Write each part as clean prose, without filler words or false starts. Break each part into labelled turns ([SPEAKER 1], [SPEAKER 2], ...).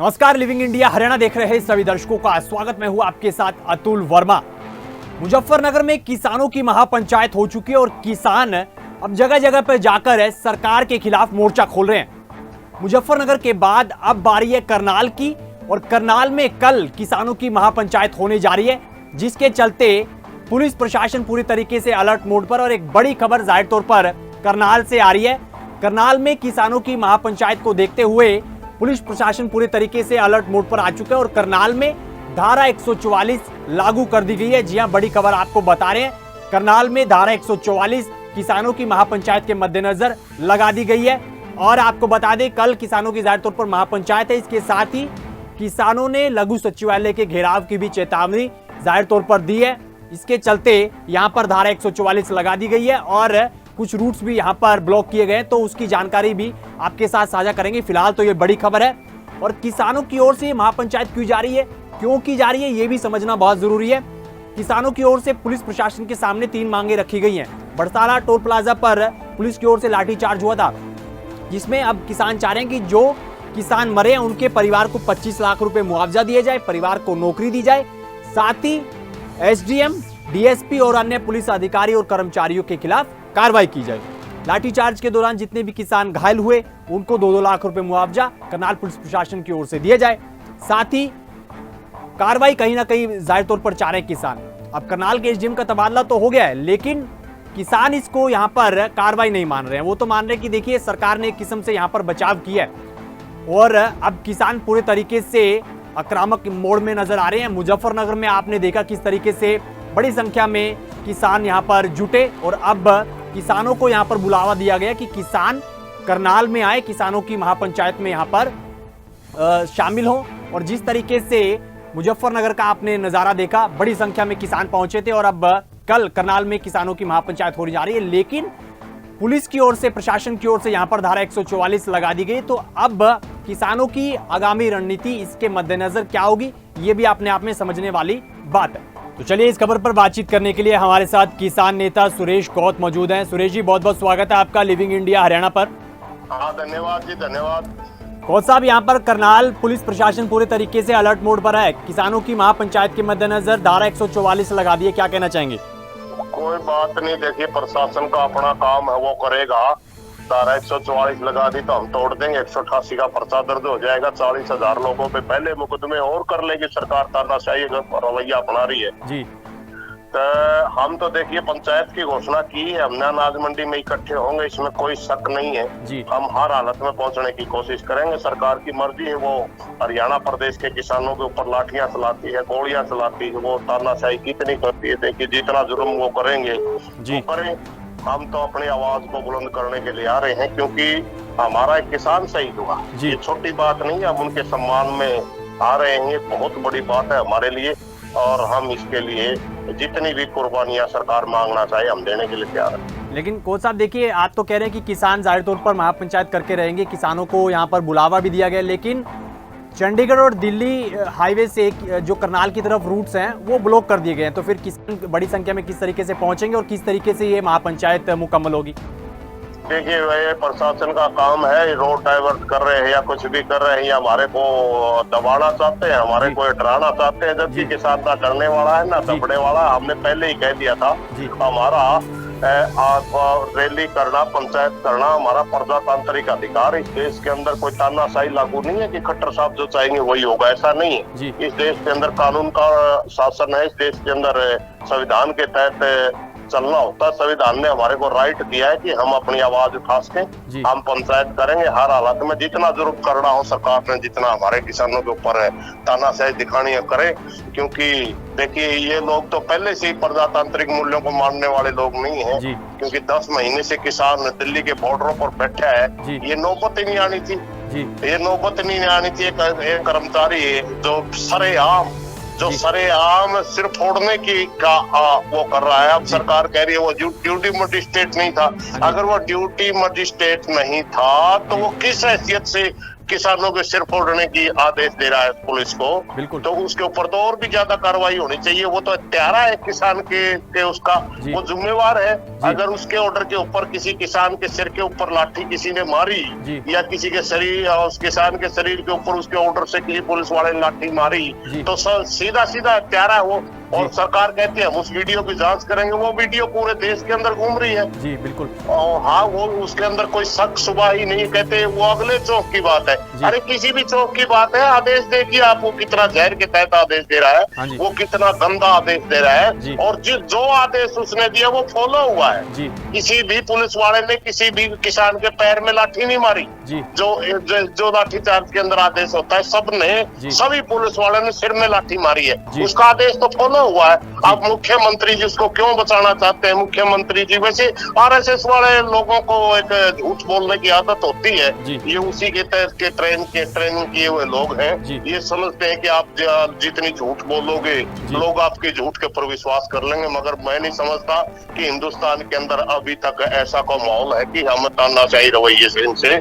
[SPEAKER 1] नमस्कार, living India Haryana देख रहे सभी दर्शकों का स्वागत। मैं हूं आपके साथ अतुल वर्मा। मुजफ्फरनगर में किसानों की महापंचायत हो चुकी है और किसान अब जगह जगह पर जाकर सरकार के खिलाफ मोर्चा खोल रहे हैं। मुजफ्फरनगर के बाद अब बारी है करनाल की, और करनाल में कल किसानों की महापंचायत होने जा रही है, जिसके चलते पुलिस प्रशासन पूरी तरीके से अलर्ट मोड पर। और एक बड़ी खबर जाहिर तौर पर करनाल से आ रही है। करनाल में किसानों की महापंचायत को देखते हुए पुलिस प्रशासन पूरे तरीके से अलर्ट मोड पर आ चुका है और करनाल में धारा 144 लागू कर दी गई है। जी हां, बड़ी खबर आपको बता रहे हैं। करनाल में धारा 144 किसानों की महापंचायत के मद्देनजर लगा दी गई है। और आपको बता दें, कल किसानों की जाहिर तौर पर महापंचायत है। इसके साथ ही किसानों ने लघु सचिवालय के घेराव की भी चेतावनी जाहिर तौर पर दी है। इसके चलते यहां पर धारा 144 लगा दी गई है और कुछ रूट्स भी यहां पर ब्लॉक किए गए, तो उसकी जानकारी भी आपके साथ साझा करेंगे। फिलहाल तो ये बड़ी खबर है। और किसानों की ओर से ये महापंचायत क्यों जा रही है, क्यों की जा रही है, ये भी समझना बहुत जरूरी है। किसानों की ओर से पुलिस प्रशासन के सामने 3 मांगे रखी गई हैं। बड़साला टोल प्लाजा पर पुलिस की ओर से लाठीचार्ज हुआ था, जिसमें अब किसान चाह रहे हैं कि जो किसान मरे हैं उनके परिवार को 25 लाख रुपए मुआवजा दिया जाए, परिवार को नौकरी दी जाए। साथ ही एसडीएम, डीएसपी और अन्य पुलिस अधिकारी और कर्मचारियों के खिलाफ कार्रवाई की जाए। लाठीचार्ज के दौरान जितने भी किसान घायल हुए उनको 2-2 लाख रुपए मुआवजा करनाल पुलिस प्रशासन की ओर से दिया जाए। साथ ही कार्रवाई कहीं ना कहीं जाहिर तौर पर चाह रहे हैं किसान। अब करनाल के एसडीएम का तबादला तो हो गया है, लेकिन किसान इसको यहां पर कार्रवाई नहीं मान रहे हैं। वो तो मान रहे हैं कि देखिए, सरकार ने एक किस्म से यहां पर बचाव किया है और अब किसान पूरे तरीके से आक्रामक मोड में नजर आ रहे हैं। मुजफ्फरनगर में आपने देखा किस तरीके से बड़ी संख्या में किसान यहां पर जुटे और अब किसानों को यहां पर बुलावा दिया गया कि किसान करनाल में आए, किसानों की महापंचायत में यहां पर शामिल हो। और जिस तरीके से मुजफ्फरनगर का आपने नजारा देखा, बड़ी संख्या में किसान पहुंचे थे और अब कल करनाल में किसानों की महापंचायत होने जा रही है। लेकिन पुलिस की ओर से, प्रशासन की ओर से यहां पर धारा 144 लगा दी गई। तो अब किसानों की आगामी रणनीति इसके मद्देनजर क्या होगी, ये भी अपने आप में समझने वाली बात है। तो चलिए, इस खबर पर बातचीत करने के लिए हमारे साथ किसान नेता सुरेश गौत मौजूद हैं। सुरेश जी, बहुत बहुत स्वागत है आपका लिविंग इंडिया हरियाणा पर।
[SPEAKER 2] हाँ, धन्यवाद जी, धन्यवाद।
[SPEAKER 1] गौत साहब, यहाँ पर करनाल पुलिस प्रशासन पूरे तरीके से अलर्ट मोड पर है। किसानों की महापंचायत के मद्देनजर धारा 144 लगा दी है, क्या कहना चाहेंगे?
[SPEAKER 2] कोई बात नहीं, देखिए प्रशासन का अपना काम है, वो करेगा। धारा 144 लगा दी तो हम तोड़ देंगे, 188 का पर्चा दर्ज हो जाएगा। 40,000 लोगों पे पहले मुकदमे और कर लेगी सरकार। तानाशाही रवैया अपना रही है
[SPEAKER 1] जी।
[SPEAKER 2] तो हम तो देखिए पंचायत की घोषणा की है, हमने अनाज मंडी में इकट्ठे होंगे, इसमें कोई शक नहीं है
[SPEAKER 1] जी।
[SPEAKER 2] हम हर हालत में पहुंचने की कोशिश करेंगे। सरकार की मर्जी है, वो हरियाणा प्रदेश के किसानों के ऊपर लाठियां चलाती है, गोलियां चलाती है, वो तानाशाही कितनी करती है। देखिए, जितना जुर्म वो करेंगे
[SPEAKER 1] जी,
[SPEAKER 2] वो करें। हम तो अपनी आवाज को बुलंद करने के लिए आ रहे हैं, क्योंकि हमारा एक किसान शहीद हुआ, ये छोटी बात नहीं है। हम उनके सम्मान में आ रहे हैं, ये बहुत बड़ी बात है हमारे लिए। और हम इसके लिए जितनी भी कुर्बानियां सरकार मांगना चाहे हम देने के लिए तैयार हैं।
[SPEAKER 1] लेकिन कोच साहब देखिए, आप तो कह रहे हैं कि किसान जाहिर तौर पर महापंचायत करके रहेंगे, किसानों को यहाँ पर बुलावा भी दिया गया, लेकिन चंडीगढ़ और दिल्ली हाईवे से जो करनाल की तरफ रूट्स हैं वो ब्लॉक कर दिए गए हैं। तो फिर किसान बड़ी संख्या में किस तरीके से पहुंचेंगे और किस तरीके से ये महापंचायत मुकम्मल होगी?
[SPEAKER 2] देखिए, वह प्रशासन का काम है, रोड डाइवर्ट कर रहे हैं या कुछ भी कर रहे हैं, या हमारे को दबाना चाहते हैं, हमारे को डराना चाहते हैं। जबकि किसान ना डरने वाला है ना दबने वाला। हमने पहले ही कह दिया था, हमारा रैली करना, पंचायत करना हमारा प्रजातांत्रिक अधिकार। इस देश के अंदर कोई तानाशाही लागू नहीं है कि खट्टर साहब जो चाहेंगे वही होगा, ऐसा नहीं है। इस देश के अंदर कानून का शासन है, इस देश के अंदर संविधान के तहत चलना होता है। संविधान ने हमारे को राइट दिया है कि हम अपनी आवाज उठा सकें। हम पंचायत करेंगे हर हालत में, जितना जुर्म करना हो सरकार ने, जितना हमारे किसानों के ऊपर है तानाशाही दिखानी है करें। क्योंकि देखिए, ये लोग तो पहले से ही प्रजातांत्रिक मूल्यों को मानने वाले लोग नहीं है। क्योंकि 10 महीने से किसान दिल्ली के बॉर्डरों पर बैठा है, ये नौबत ही नहीं आनी थी। ये नौबत नहीं आनी थी। एक कर्मचारी जो सरेआम सिर फोड़ने की वो कर रहा है। अब सरकार कह रही है वो ड्यूटी मजिस्ट्रेट नहीं था। अगर वो ड्यूटी मजिस्ट्रेट नहीं था तो वो किस हैसियत से किसानों के सिर फोड़ने की आदेश दे रहा है पुलिस को,
[SPEAKER 1] बिल्कुल।
[SPEAKER 2] तो उसके ऊपर तो और भी ज्यादा कार्रवाई होनी चाहिए। वो तो हत्यारा है किसान के उसका, वो जिम्मेवार है। अगर उसके ऑर्डर के ऊपर किसी किसान के सिर के ऊपर लाठी किसी ने मारी, या किसी के शरीर, उस किसान के शरीर के ऊपर उसके ऑर्डर से किसी पुलिस वाले ने लाठी मारी, तो सीधा सीधा हत्यारा है वो। और सरकार कहती है हम उस वीडियो की जांच करेंगे। वो वीडियो पूरे देश के अंदर घूम रही है।
[SPEAKER 1] जी बिल्कुल।
[SPEAKER 2] और हाँ, वो उसके अंदर कोई शक शुबा ही नहीं। कहते वो अगले चौक की बात है। अरे किसी भी चौक की बात है, आदेश देखिए आप, वो कितना जहर के तहत आदेश दे रहा है, वो कितना गंदा आदेश दे रहा है। और जो आदेश उसने दिया वो फॉलो हुआ है। किसी भी पुलिस वाले ने किसी भी किसान के पैर में लाठी नहीं मारी। जो लाठी चार्ज के अंदर आदेश होता है, सभी पुलिस वाले ने सिर में लाठी मारी है। उसका आदेश तो फॉलो हुआ है। अब मुख्यमंत्री जी उसको क्यों बचाना चाहते हैं? मुख्यमंत्री जी, वैसे आरएसएस वाले लोगों को एक झूठ बोलने की आदत होती है। ये उसी के तहत के ट्रेनिंग किए हुए लोग हैं। ये समझते हैं कि आप जितनी झूठ बोलोगे लोग आपके झूठ के ऊपर विश्वास कर लेंगे। मगर मैं नहीं समझता कि हिंदुस्तान के अंदर अभी तक ऐसा कोई माहौल है कि हम तानाशाही रवैये से इनसे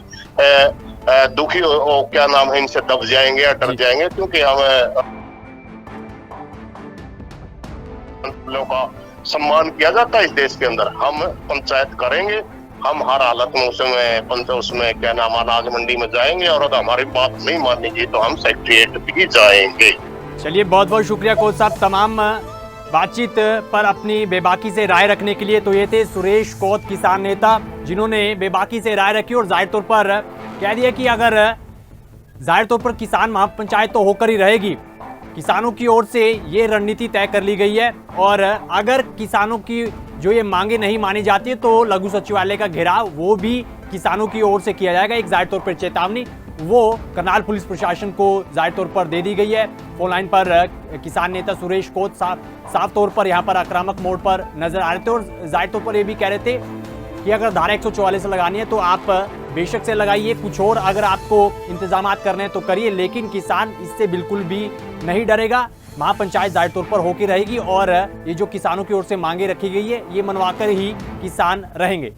[SPEAKER 2] दुखी क्या नाम है, इनसे दब जाएंगे या डर जाएंगे। क्योंकि हमें लोगों का सम्मान किया जाता है इस देश के अंदर। हम पंचायत करेंगे, हम हर हालत में उसमें क्या नाम, अनाज मंडी में जाएंगे, और अगर हमारी बात नहीं मानेगी तो हम सेक्रेटरीट भी जाएंगे।
[SPEAKER 1] चलिए, बहुत बहुत शुक्रिया कोच साहब तमाम बातचीत पर अपनी बेबाकी से राय रखने के लिए। तो ये थे सुरेश कोत, किसान नेता, जिन्होंने बेबाकी से राय रखी और जाहिर तौर पर कह दिया कि अगर जाहिर तौर पर किसान महापंचायत तो होकर ही रहेगी, किसानों की ओर से ये रणनीति तय कर ली गई है। और अगर किसानों की जो ये मांगे नहीं मानी जाती है तो लघु सचिवालय का घेराव वो भी किसानों की ओर से किया जाएगा। एक जाहिर तौर पर चेतावनी वो करनाल पुलिस प्रशासन को जाहिर तौर पर दे दी गई है। फोन लाइन पर किसान नेता सुरेश कोत साफ तौर पर यहाँ पर आक्रामक मोड पर नजर आ रहे थे और जाहिर तौर पर ये भी कह रहे थे कि अगर धारा 144 लगानी है तो आप बेशक से लगाइए, कुछ और अगर आपको इंतजाम करने हैं तो करिए, लेकिन किसान इससे बिल्कुल भी नहीं डरेगा। महापंचायत जाहिर तौर पर होकर रहेगी और ये जो किसानों की ओर से मांगे रखी गई है ये मनवाकर ही किसान रहेंगे।